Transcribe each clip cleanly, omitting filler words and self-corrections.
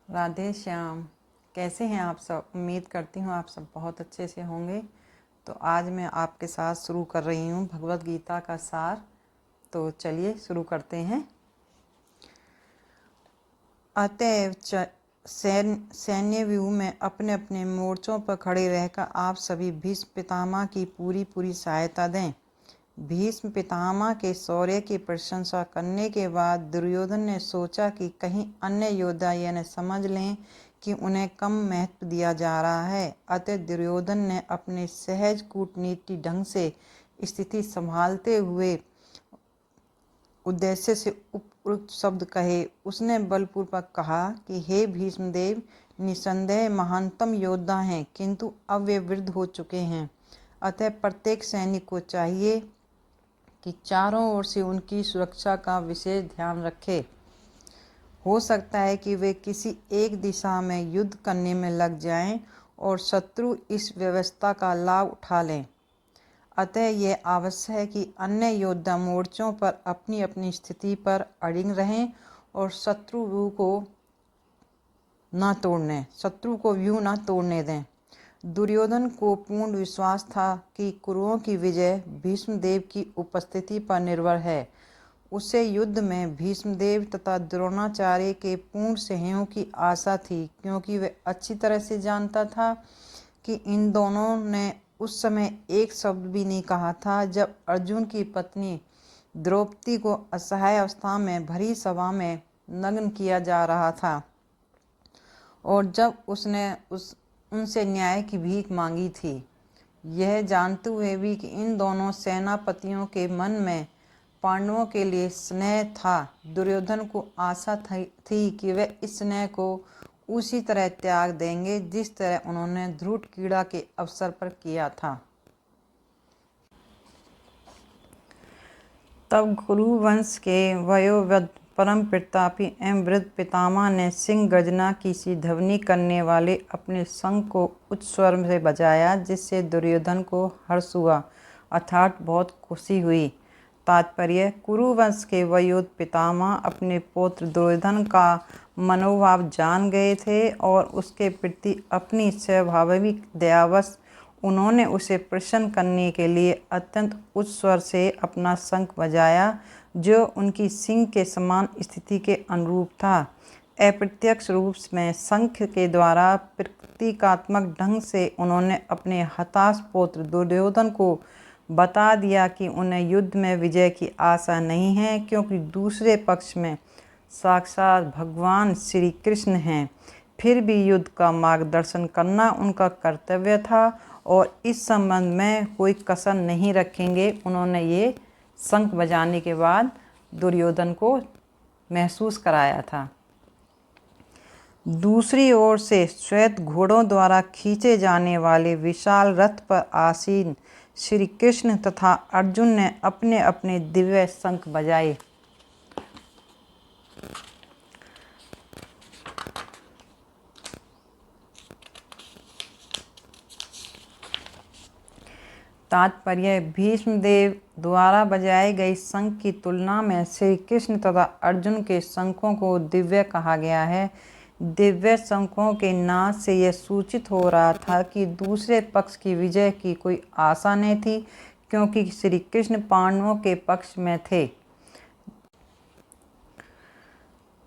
राधे श्याम। कैसे हैं आप सब? उम्मीद करती हूँ आप सब बहुत अच्छे से होंगे। तो आज मैं आपके साथ शुरू कर रही हूँ भगवत गीता का सार। तो चलिए शुरू करते हैं। अतएव सैन्य व्यूह में अपने अपने मोर्चों पर खड़े रहकर आप सभी भीष्म पितामह की पूरी पूरी सहायता दें। भीष्म पितामह के शौर्य की प्रशंसा करने के बाद दुर्योधन ने सोचा कि कहीं अन्य योद्धा यह न समझ लें कि उन्हें कम महत्व दिया जा रहा है। अतः दुर्योधन ने अपने सहज कूटनीति ढंग से स्थिति संभालते हुए उद्देश्य से उपयुक्त शब्द कहे। उसने बलपूर्वक कहा कि हे भीष्मदेव, निसंदेह महानतम योद्धा हैं, किंतु अब वे वृद्ध हो चुके हैं। अतः प्रत्येक सैनिक को चाहिए कि चारों ओर से उनकी सुरक्षा का विशेष ध्यान रखे। हो सकता है कि वे किसी एक दिशा में युद्ध करने में लग जाएं और शत्रु इस व्यवस्था का लाभ उठा लें। अतः यह आवश्यक है कि अन्य योद्धा मोर्चों पर अपनी अपनी स्थिति पर अड़िग रहें और शत्रु को व्यूह न तोड़ने दें। दुर्योधन को पूर्ण विश्वास था कि कुरुओं की विजय भीष्मदेव की उपस्थिति पर निर्भर है। उसे युद्ध में भीष्मदेव तथा द्रोणाचार्य के पूर्ण सहयोग की आशा थी, क्योंकि वह अच्छी तरह से जानता था कि इन दोनों ने उस समय एक शब्द भी नहीं कहा था जब अर्जुन की पत्नी द्रौपदी को असहाय अवस्था में भरी सभा में नग्न किया जा रहा था और जब उसने उनसे न्याय की भीख मांगी थी। यह जानते हुए भी कि इन दोनों सेनापतियों के मन में पांडवों के लिए स्नेह था, दुर्योधन को आशा थी कि वे इस स्नेह को उसी तरह त्याग देंगे जिस तरह उन्होंने ध्रुव क्रीड़ा के अवसर पर किया था। तब कुरुवंश के वयोवृद्ध परम प्रतापी एवं वृद्ध पितामह ने सिंह गर्जना की सी ध्वनि करने वाले अपने शंख को उच्च स्वर से बजाया, जिससे दुर्योधन को हर्ष हुआ अर्थात बहुत खुशी हुई। तात्पर्य: कुरुवंश के वयोवृद्ध पितामह अपने पुत्र दुर्योधन का मनोभाव जान गए थे और उसके प्रति अपनी स्वाभाविक दयावश उन्होंने उसे प्रसन्न करने के लिए अत्यंत उच्च स्वर से अपना शंख बजाया, जो उनकी सिंह के समान स्थिति के अनुरूप था। अप्रत्यक्ष रूप में शंख के द्वारा प्रतीकात्मक ढंग से उन्होंने अपने हताश पुत्र दुर्योधन को बता दिया कि उन्हें युद्ध में विजय की आशा नहीं है, क्योंकि दूसरे पक्ष में साक्षात भगवान श्री कृष्ण हैं। फिर भी युद्ध का मार्गदर्शन करना उनका कर्तव्य था और इस संबंध में कोई कसर नहीं रखेंगे। उन्होंने ये शंख बजाने के बाद दुर्योधन को महसूस कराया था। दूसरी ओर से श्वेत घोड़ों द्वारा खींचे जाने वाले विशाल रथ पर आसीन श्री कृष्ण तथा अर्जुन ने अपने अपने दिव्य शंख बजाए। तात्पर्य: भीष्मदेव द्वारा बजाए गए शंख की तुलना में श्री कृष्ण तथा अर्जुन के शंखों को दिव्य कहा गया है। दिव्य शंखों के नाद से यह सूचित हो रहा था कि दूसरे पक्ष की विजय की कोई आशा नहीं थी, क्योंकि श्री कृष्ण पांडवों के पक्ष में थे।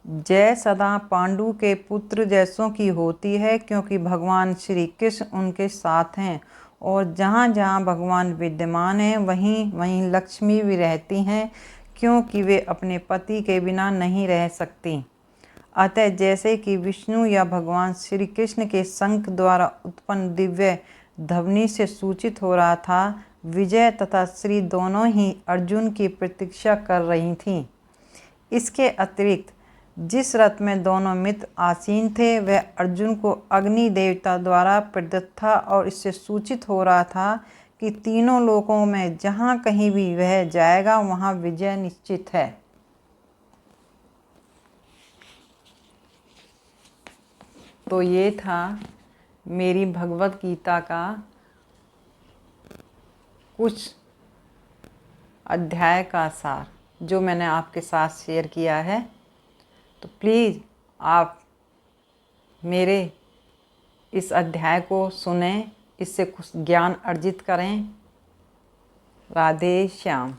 जय सदा पांडु के पुत्र जैसों की होती है, क्योंकि भगवान श्री कृष्ण उनके साथ हैं और जहाँ जहाँ भगवान विद्यमान हैं वहीं वहीं लक्ष्मी भी रहती हैं, क्योंकि वे अपने पति के बिना नहीं रह सकती। अतः जैसे कि विष्णु या भगवान श्री कृष्ण के शंख द्वारा उत्पन्न दिव्य ध्वनि से सूचित हो रहा था, विजय तथा श्री दोनों ही अर्जुन की प्रतीक्षा कर रही थीं। इसके अतिरिक्त जिस रथ में दोनों मित्र आसीन थे वह अर्जुन को अग्नि देवता द्वारा प्रदत्त था और इससे सूचित हो रहा था कि तीनों लोकों में जहाँ कहीं भी वह जाएगा वहाँ विजय निश्चित है। तो ये था मेरी भगवत गीता का कुछ अध्याय का सार जो मैंने आपके साथ शेयर किया है। तो प्लीज़ आप मेरे इस अध्याय को सुनें, इससे कुछ ज्ञान अर्जित करें। राधे श्याम।